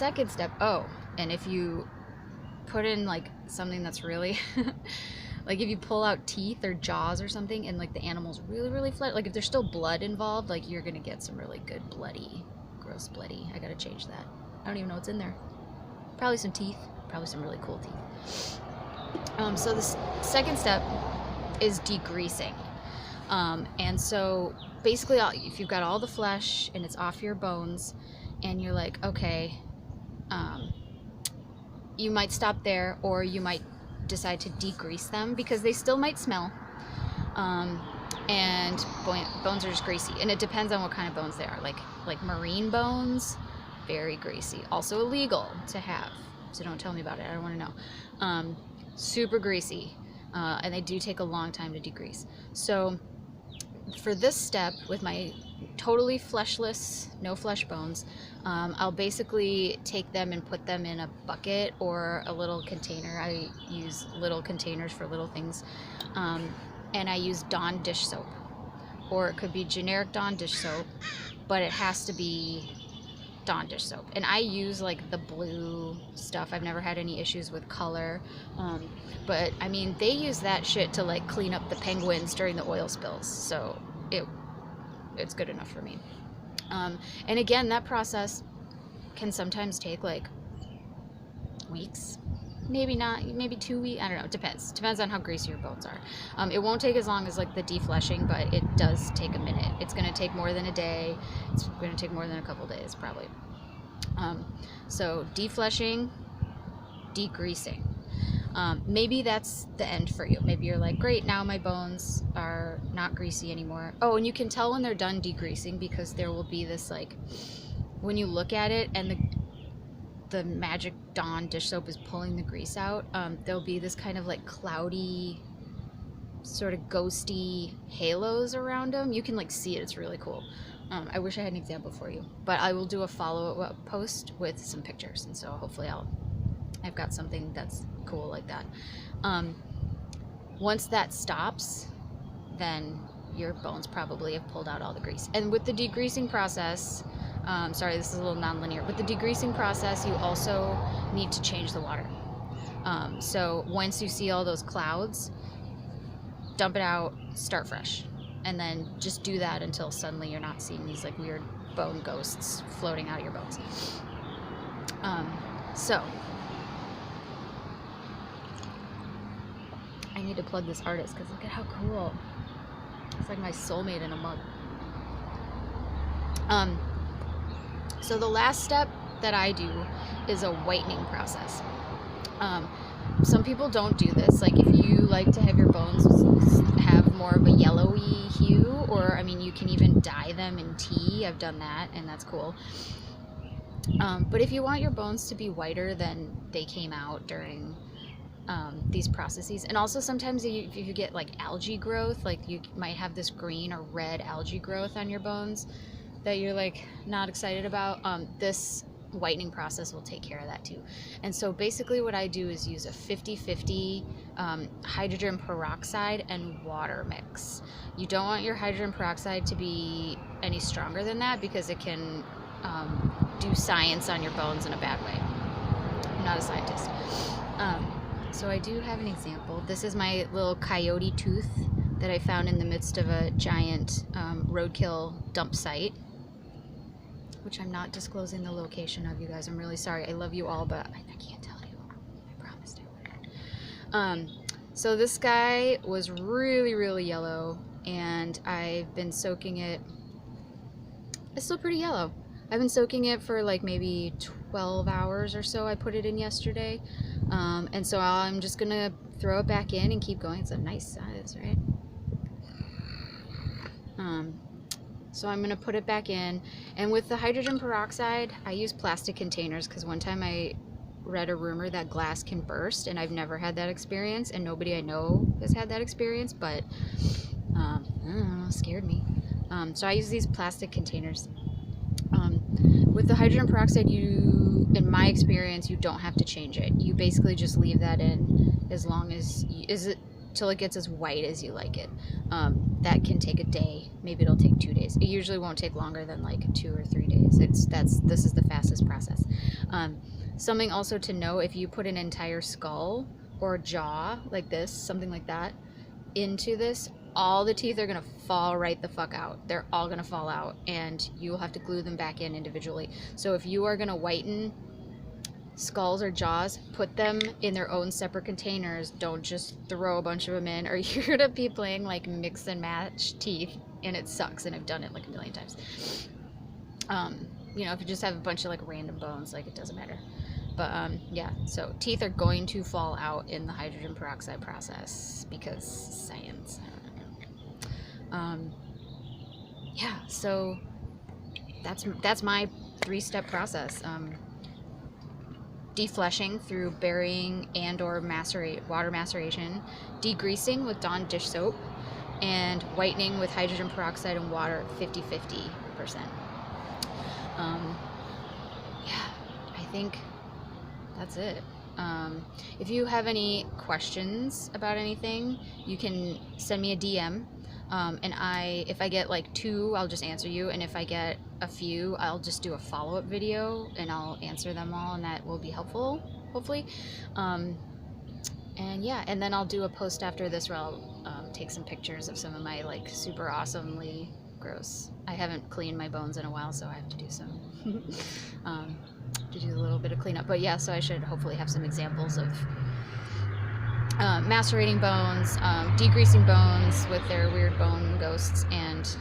Second step, oh, and if you put in like something that's really like if you pull out teeth or jaws or something and like the animal's really flat, like if there's still blood involved, like you're gonna get some really good bloody, gross bloody. I gotta change that. I don't even know what's in there. Probably some teeth, probably some really cool teeth. So the second step is degreasing. And so basically if you've got all the flesh and it's off your bones and you're like, okay, you might stop there, or you might decide to degrease them because they still might smell. And bones are just greasy, and it depends on what kind of bones they are. Like marine bones, very greasy. Also illegal to have, so don't tell me about it. I don't want to know. Super greasy, and they do take a long time to degrease. So for this step, with my totally fleshless, no flesh bones, I'll basically take them and put them in a bucket or a little container. I use little containers for little things, and I use Dawn dish soap, or it could be generic Dawn dish soap, but it has to be Dawn dish soap. And I use like the blue stuff. I've never had any issues with color, but I mean, they use that shit to like clean up the penguins during the oil spills, so it's good enough for me. And again, that process can sometimes take like weeks, maybe not, maybe 2 weeks, I don't know, it depends on how greasy your bones are. It won't take as long as like the defleshing, but it does take a minute. It's going to take more than a day. It's going to take more than a couple days probably. So defleshing, degreasing. Maybe that's the end for you. Maybe you're like, great, now my bones are not greasy anymore. Oh, and you can tell when they're done degreasing because there will be this, like, when you look at it and the magic Dawn dish soap is pulling the grease out, there'll be this kind of like cloudy, sort of ghosty halos around them. You can like see it. It's really cool. I wish I had an example for you, but I will do a follow-up post with some pictures, and so hopefully I've got something that's cool like that. Once that stops, then your bones probably have pulled out all the grease. And with the degreasing process, sorry, this is a little non-linear. With the degreasing process, you also need to change the water. So once you see all those clouds, dump it out, start fresh. And then just do that until suddenly you're not seeing these like weird bone ghosts floating out of your bones. So I need to plug this artist because look at how cool. It's like my soulmate in a mug. So the last step that I do is a whitening process. Some people don't do this. Like if you like to have your bones have more of a yellowy hue, or I mean you can even dye them in tea. I've done that and that's cool. But if you want your bones to be whiter than they came out during these processes, and also sometimes if you get like algae growth, like you might have this green or red algae growth on your bones that you're like not excited about, this whitening process will take care of that too. And so basically what I do is use a 50-50 hydrogen peroxide and water mix. You don't want your hydrogen peroxide to be any stronger than that because it can do science on your bones in a bad way. I'm not a scientist. So I do have an example. This is my little coyote tooth that I found in the midst of a giant roadkill dump site, which I'm not disclosing the location of, you guys. I'm really sorry. I love you all, but I can't tell you. I promised I would. So this guy was really yellow, and I've been soaking it. It's still pretty yellow. I've been soaking it for like maybe 12 hours or so. I put it in yesterday. And so I'm just gonna throw it back in and keep going. It's a nice size, right? So I'm gonna put it back in, and with the hydrogen peroxide, I use plastic containers because one time I read a rumor that glass can burst, and I've never had that experience, and nobody I know has had that experience, but I don't know, it scared me. So I use these plastic containers. With the hydrogen peroxide, in my experience, you don't have to change it. You basically just leave that in as long as till it gets as white as you like it. That can take a day. Maybe it'll take 2 days. It usually won't take longer than like 2 or 3 days. This is the fastest process. Something also to know, if you put an entire skull or jaw like this, something like that, into this, all the teeth are gonna fall right the fuck out. They're all gonna fall out, and you will have to glue them back in individually. So if you are gonna whiten skulls or jaws, put them in their own separate containers. Don't just throw a bunch of them in, or you're gonna be playing like mix and match teeth, and it sucks. And I've done it like a million times. You know, if you just have a bunch of like random bones, like it doesn't matter. But yeah, so teeth are going to fall out in the hydrogen peroxide process because science. Yeah, so that's my 3-step process. Defleshing through burying and or water maceration, degreasing with Dawn dish soap, and whitening with hydrogen peroxide and water 50-50%. Yeah, I think that's it. If you have any questions about anything, you can send me a DM. And if I get like 2, I'll just answer you. And if I get a few, I'll just do a follow-up video and I'll answer them all, and that will be helpful, hopefully. And yeah, and then I'll do a post after this where I'll take some pictures of some of my like super awesomely gross. I haven't cleaned my bones in a while, so I have to do some to do a little bit of cleanup. But yeah, so I should hopefully have some examples of macerating bones, degreasing bones with their weird bone ghosts, and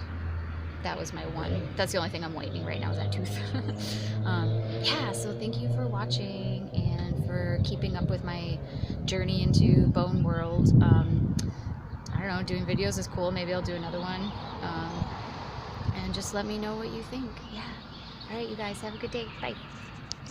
that was my one. That's the only thing I'm whitening right now is that tooth. Yeah, so thank you for watching and for keeping up with my journey into bone world. I don't know, doing videos is cool. Maybe I'll do another one. And just let me know what you think. Yeah. All right, you guys, have a good day. Bye.